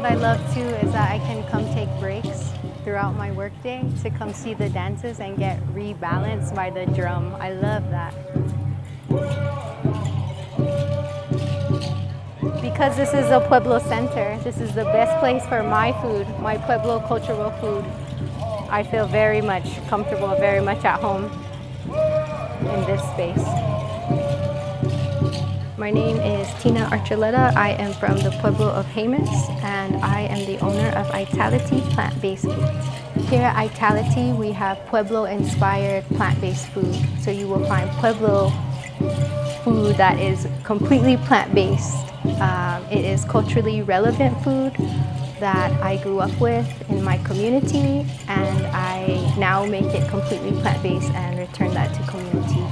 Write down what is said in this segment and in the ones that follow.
I love too is that I can come take breaks throughout my workday to come see the dances and get rebalanced by the drum. I love that. Because this is a Pueblo center, this is the best place for my food, my Pueblo cultural food. I feel very much comfortable, very much at home in this space. My name is Tina Arculetta. I am from the Pueblo of Jemez, and I am the owner of Itality Plant-Based Foods. Here at Itality, we have Pueblo-inspired plant-based food. So you will find Pueblo food that is completely plant-based. It is culturally relevant food that I grew up with in my community, and I now make it completely plant-based and return that to community.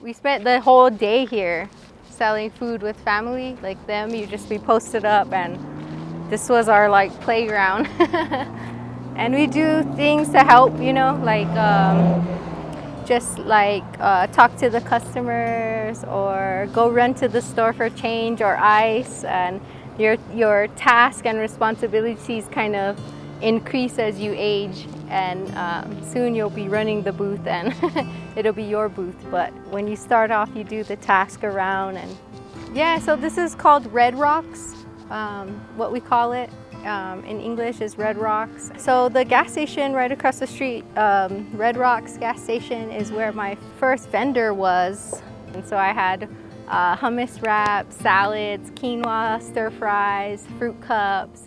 We spent the whole day here selling food with family, like them. You just be posted up, and this was our like playground. And we do things to help, you know, like just like talk to the customers or go run to the store for change or ice, and your task and responsibilities kind of increase as you age, and soon you'll be running the booth and it'll be your booth. But when you start off, you do the task around. And yeah, so this is called Red Rocks, what we call it. In English is Red Rocks. So the gas station right across the street, Red Rocks gas station, is where my first vendor was. And so I had hummus wraps, salads, quinoa, stir fries, fruit cups.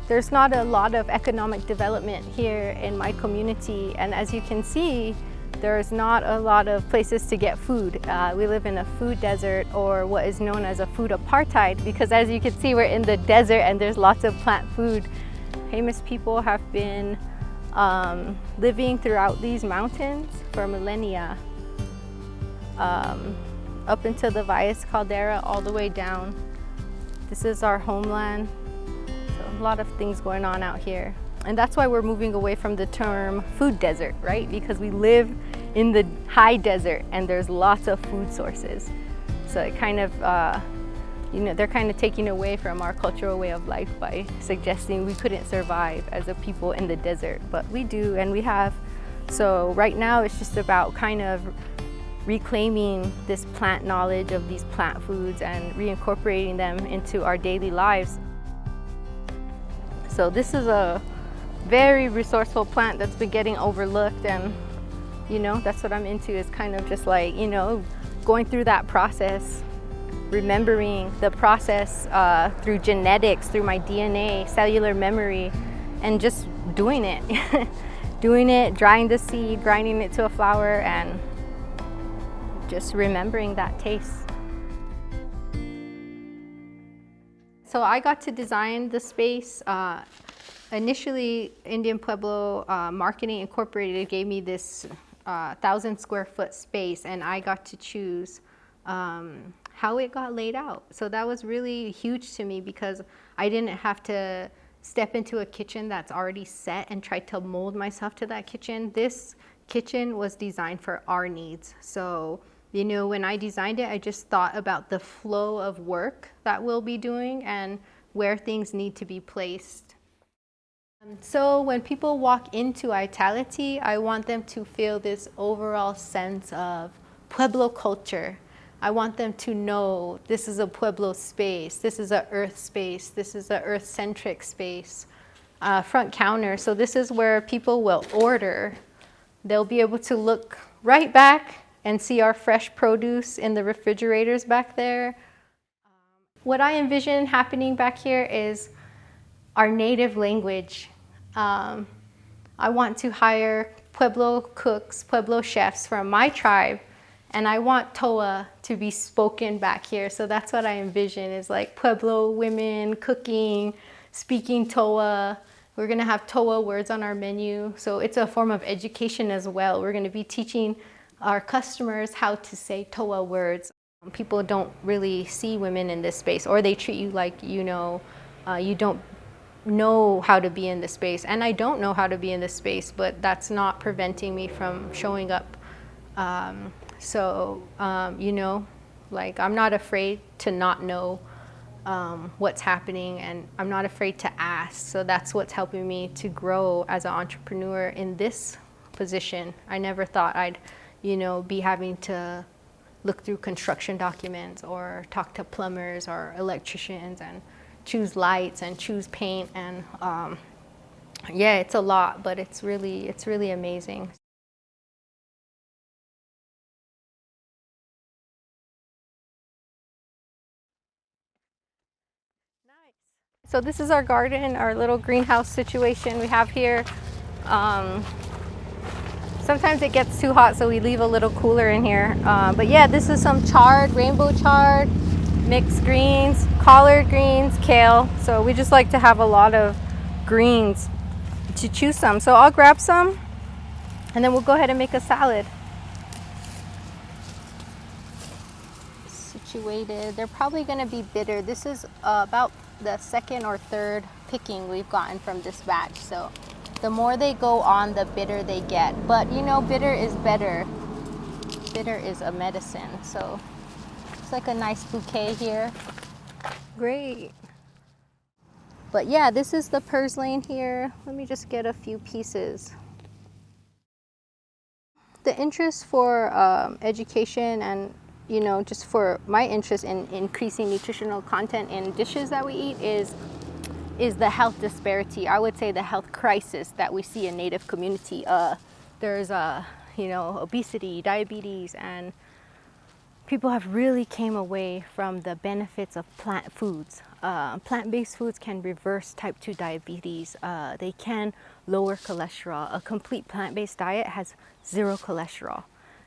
There's not a lot of economic development here in my community, and as you can see, there's not a lot of places to get food. We live in a food desert, or what is known as a food apartheid, because as you can see, we're in the desert and there's lots of plant food. Jemez people have been living throughout these mountains for millennia, up into the Valles Caldera, all the way down. This is our homeland. So a lot of things going on out here. And that's why we're moving away from the term food desert, right? Because we live in the high desert and there's lots of food sources. So it kind of, you know, they're kind of taking away from our cultural way of life by suggesting we couldn't survive as a people in the desert, but we do, and we have. So right now it's just about kind of reclaiming this plant knowledge of these plant foods and reincorporating them into our daily lives. So this is a very resourceful plant that's been getting overlooked, and you know, that's what I'm into, is kind of just like, you know, going through that process, remembering the process through genetics, through my DNA, cellular memory, and just doing it. Doing it, drying the seed, grinding it to a flour, and just remembering that taste. So I got to design the space. Initially, Indian Pueblo Marketing Incorporated gave me this 1,000 square foot space, and I got to choose how it got laid out. So that was really huge to me, because I didn't have to step into a kitchen that's already set and try to mold myself to that kitchen. This kitchen was designed for our needs. So, you know, when I designed it, I just thought about the flow of work that we'll be doing and where things need to be placed. So when people walk into Itality, I want them to feel this overall sense of Pueblo culture. I want them to know this is a Pueblo space, this is an earth space, this is an earth-centric space. Front counter, so this is where people will order. They'll be able to look right back and see our fresh produce in the refrigerators back there. What I envision happening back here is our native language. I want to hire Pueblo cooks, Pueblo chefs from my tribe, and I want Toa to be spoken back here. So that's what I envision, is like Pueblo women cooking, speaking Toa. We're gonna have Toa words on our menu. So it's a form of education as well. We're gonna be teaching our customers how to say Toa words. People don't really see women in this space, or they treat you like, you know, you don't know how to be in this space, and I don't know how to be in this space, but that's not preventing me from showing up. You know, like, I'm not afraid to not know what's happening, and I'm not afraid to ask. So that's what's helping me to grow as an entrepreneur in this position. I never thought I'd, you know, be having to look through construction documents or talk to plumbers or electricians and choose lights and choose paint. And yeah, it's a lot, but it's really amazing. So this is our garden, our little greenhouse situation we have here. Sometimes it gets too hot, so we leave a little cooler in here. But yeah, this is some chard, rainbow chard, mixed greens, collard greens, kale. So we just like to have a lot of greens to choose from. So I'll grab some, and then we'll go ahead and make a salad. Situated. They're probably going to be bitter. This is about the second or third picking we've gotten from this batch. So the more they go on, the bitter they get. But you know, bitter is better. Bitter is a medicine. So it's like a nice bouquet here. Great. But yeah, this is the purslane here. Let me just get a few pieces. The interest for education and, you know, just for my interest in increasing nutritional content in dishes that we eat is the health disparity. I would say the health crisis that we see in Native community. There's you know, obesity, diabetes, and people have really came away from the benefits of plant foods. Plant-based foods can reverse type 2 diabetes. They can lower cholesterol. A complete plant-based diet has 0 cholesterol.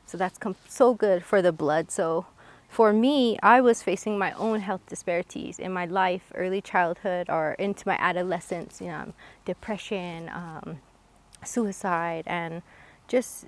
So that's so good for the blood. So for me, I was facing my own health disparities in my life, early childhood or into my adolescence, you know, depression, suicide, and just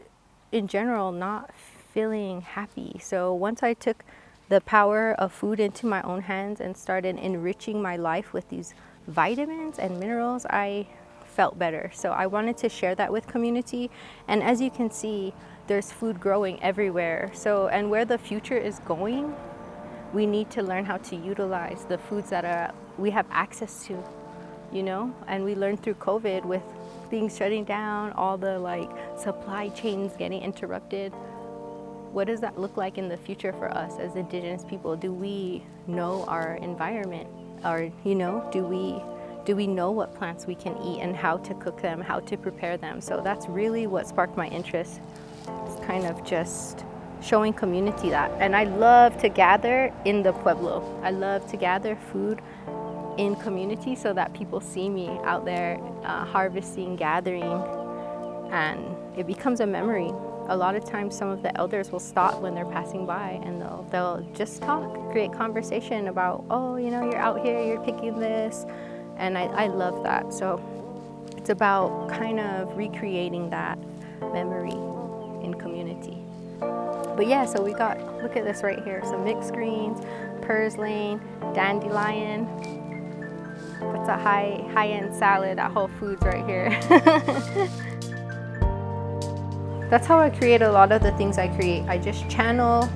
in general not feeling happy. So once I took the power of food into my own hands and started enriching my life with these vitamins and minerals, I felt better. So I wanted to share that with community. And as you can see, there's food growing everywhere. So, and where the future is going, we need to learn how to utilize the foods that we have access to, you know? And we learned through COVID with things shutting down, all the like supply chains getting interrupted. What does that look like in the future for us as Indigenous people? Do we know our environment? Or, you know, do we know what plants we can eat and how to cook them, how to prepare them? So that's really what sparked my interest. It's kind of just showing community that. And I love to gather in the Pueblo. I love to gather food in community so that people see me out there harvesting, gathering, and it becomes a memory. A lot of times some of the elders will stop when they're passing by and they'll just talk, create conversation about, oh, you know, you're out here, you're picking this. And I love that. So it's about kind of recreating that memory in community. But yeah, so we got, look at this right here. Some mixed greens, purslane, dandelion. That's a high-end salad at Whole Foods right here. That's how I create a lot of the things I create. I just channel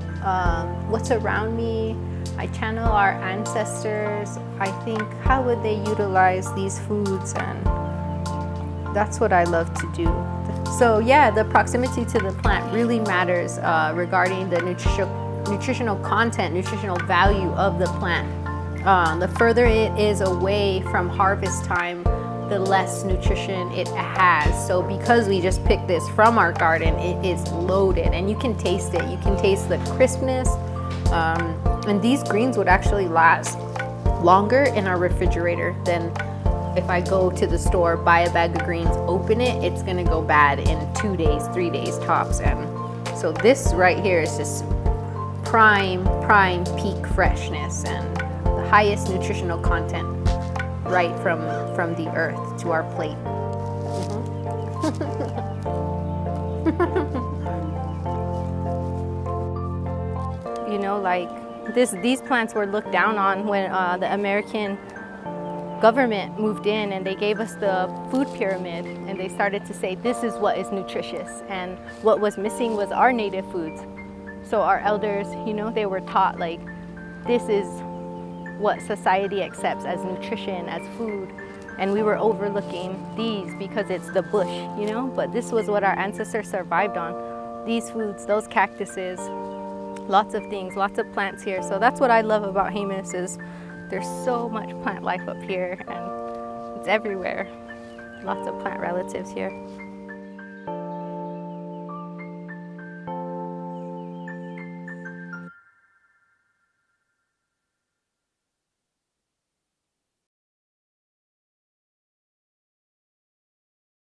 what's around me. I channel our ancestors. I think, how would they utilize these foods? And that's what I love to do. So yeah, the proximity to the plant really matters regarding the nutritional content, nutritional value of the plant. The further it is away from harvest time, the less nutrition it has. So because we just picked this from our garden, it is loaded and you can taste it. You can taste the crispness. And these greens would actually last longer in our refrigerator than if I go to the store, buy a bag of greens, open it, it's gonna go bad in 2 days, 3 days tops. And so this right here is just prime peak freshness and the highest nutritional content right from the earth to our plate. You know, like these plants were looked down on when the American government moved in and they gave us the food pyramid, and they started to say this is what is nutritious, and what was missing was our native foods. So our elders, you know, they were taught like this is what society accepts as nutrition, as food, and we were overlooking these because it's the bush, you know, but this was what our ancestors survived on. These foods, those cactuses, lots of things, lots of plants here. So that's what I love about Jemez, is there's so much plant life up here and it's everywhere. Lots of plant relatives here.